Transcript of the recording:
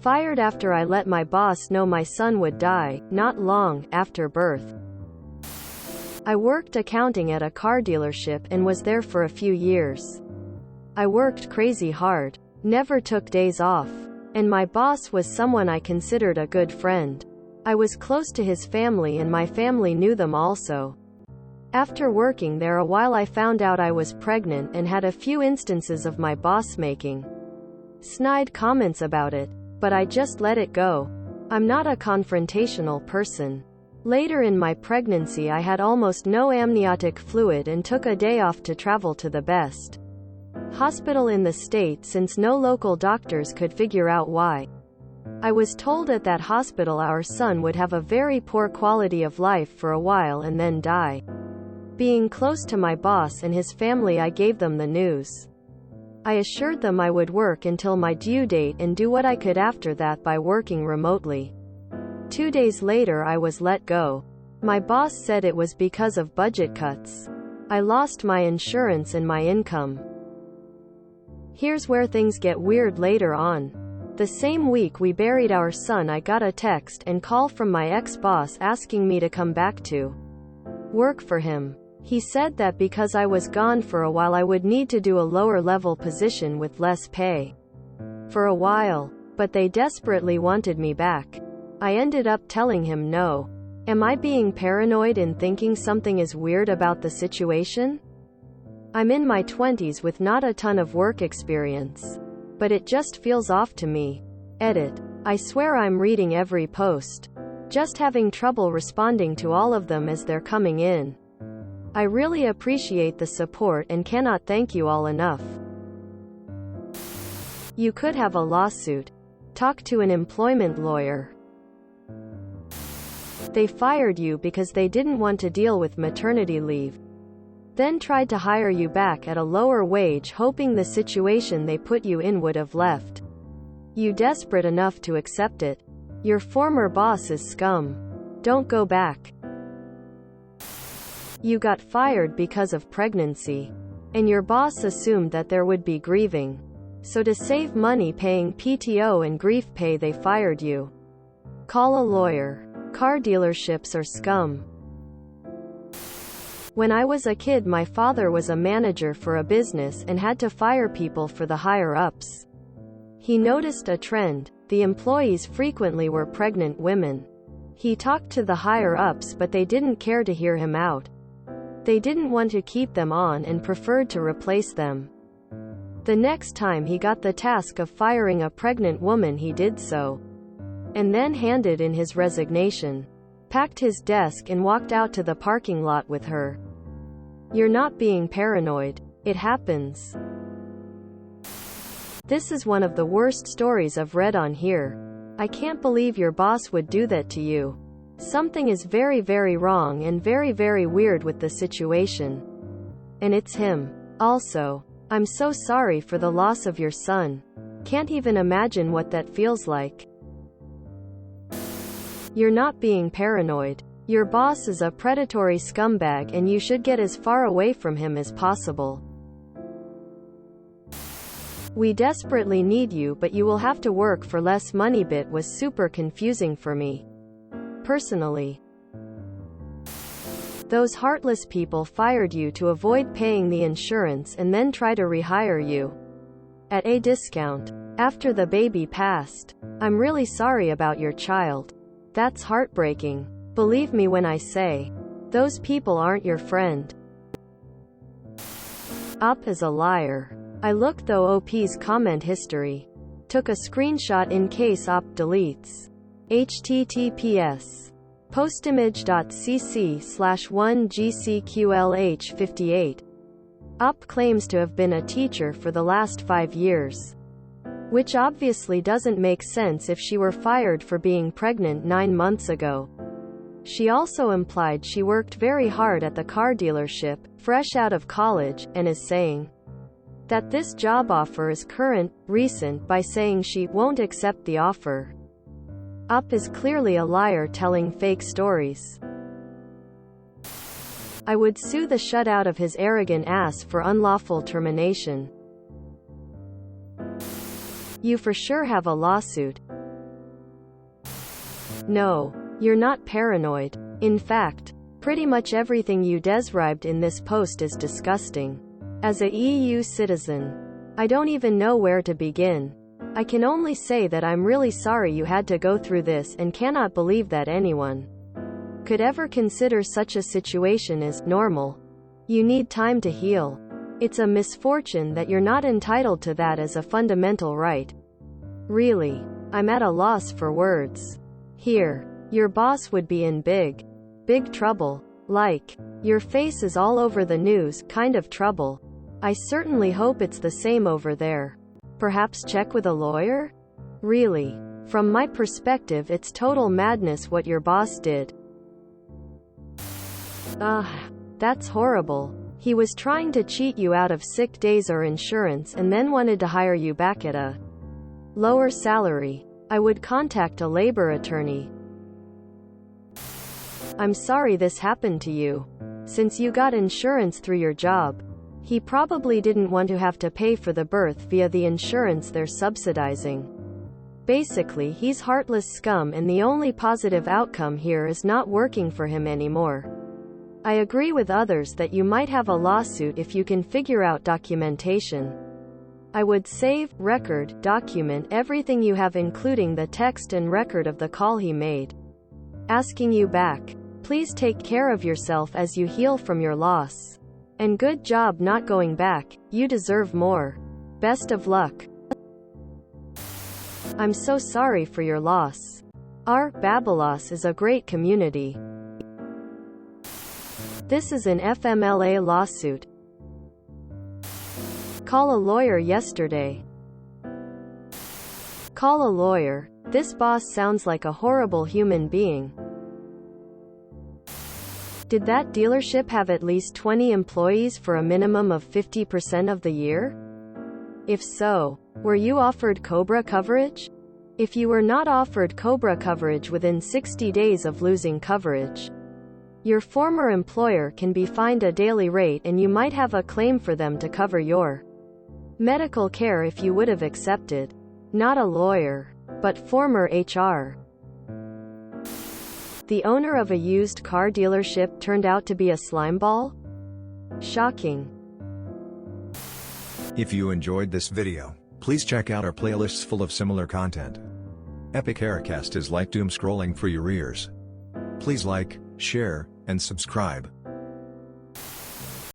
Fired after I let my boss know my son would die, not long after birth. I worked accounting at a car dealership and was there for a few years. I worked crazy hard, never took days off, and my boss was someone I considered a good friend. I was close to his family and my family knew them also. After working there a while I found out I was pregnant and had a few instances of my boss making snide comments about it, but I just let it go. I'm not a confrontational person. Later in my pregnancy I had almost no amniotic fluid and took a day off to travel to the best hospital in the state since no local doctors could figure out why. I was told at that hospital our son would have a very poor quality of life for a while and then die. Being close to my boss and his family I gave them the news. I assured them I would work until my due date and do what I could after that by working remotely. 2 days later I was let go. My boss said it was because of budget cuts. I lost my insurance and my income. Here's where things get weird later on. The same week we buried our son I got a text and call from my ex-boss asking me to come back to work for him. He said that because I was gone for a while I would need to do a lower level position with less pay. For a while. But they desperately wanted me back. I ended up telling him no. Am I being paranoid and thinking something is weird about the situation? I'm in my 20s with not a ton of work experience. But it just feels off to me. Edit. I swear I'm reading every post. Just having trouble responding to all of them as they're coming in. I really appreciate the support and cannot thank you all enough. You could have a lawsuit. Talk to an employment lawyer. They fired you because they didn't want to deal with maternity leave. Then tried to hire you back at a lower wage hoping the situation they put you in would have left you desperate enough to accept it. Your former boss is scum. Don't go back. You got fired because of pregnancy. And your boss assumed that there would be grieving. So to save money paying PTO and grief pay they fired you. Call a lawyer. Car dealerships are scum. When I was a kid my father was a manager for a business and had to fire people for the higher-ups. He noticed a trend. The employees frequently were pregnant women. He talked to the higher-ups but they didn't care to hear him out. They didn't want to keep them on and preferred to replace them. The next time he got the task of firing a pregnant woman he did so. And then handed in his resignation. Packed his desk and walked out to the parking lot with her. You're not being paranoid. It happens. This is one of the worst stories I've read on here. I can't believe your boss would do that to you. Something is very, very wrong and very, very weird with the situation. And it's him. Also, I'm so sorry for the loss of your son. Can't even imagine what that feels like. You're not being paranoid. Your boss is a predatory scumbag and you should get as far away from him as possible. We desperately need you but you will have to work for less money. Bit was super confusing for me. Personally. Those heartless people fired you to avoid paying the insurance and then try to rehire you at a discount after the baby passed. I'm really sorry about your child. That's heartbreaking. Believe me when I say, those people aren't your friend. Up is a liar. I looked though OP's comment history. Took a screenshot in case Op deletes. https postimage.cc/1gcqlh58. Op claims to have been a teacher for the last 5 years. Which obviously doesn't make sense if she were fired for being pregnant 9 months ago. She also implied she worked very hard at the car dealership, fresh out of college, and is saying that this job offer is recent by saying she won't accept the offer. Up is clearly a liar telling fake stories. I would sue the shut out of his arrogant ass for unlawful termination. You for sure have a lawsuit. No, you're not paranoid. In fact, pretty much everything you described in this post is disgusting. As a EU citizen, I don't even know where to begin. I can only say that I'm really sorry you had to go through this and cannot believe that anyone could ever consider such a situation as normal. You need time to heal. It's a misfortune that you're not entitled to that as a fundamental right. Really, I'm at a loss for words. Here, your boss would be in big trouble. Like, your face is all over the news kind of trouble. I certainly hope it's the same over there. Perhaps check with a lawyer? Really, from my perspective, it's total madness what your boss did. That's horrible. He was trying to cheat you out of sick days or insurance and then wanted to hire you back at a lower salary. I would contact a labor attorney. I'm sorry this happened to you. Since you got insurance through your job, he probably didn't want to have to pay for the birth via the insurance they're subsidizing. Basically, he's heartless scum and the only positive outcome here is not working for him anymore. I agree with others that you might have a lawsuit if you can figure out documentation. I would save, record, document everything you have including the text and record of the call he made, asking you back. Please take care of yourself as you heal from your loss. And good job not going back, you deserve more. Best of luck. I'm so sorry for your loss. Our Babylos is a great community. This is an FMLA lawsuit. Call a lawyer yesterday. Call a lawyer. This boss sounds like a horrible human being. Did that dealership have at least 20 employees for a minimum of 50% of the year? If so, were you offered COBRA coverage? If you were not offered COBRA coverage within 60 days of losing coverage, your former employer can be fined a daily rate and you might have a claim for them to cover your medical care if you would have accepted. Not a lawyer, but former HR. The owner of a used car dealership turned out to be a slimeball? Shocking. If you enjoyed this video, please check out our playlists full of similar content. Epic Haircast is like doom scrolling for your ears. Please like, share, and subscribe.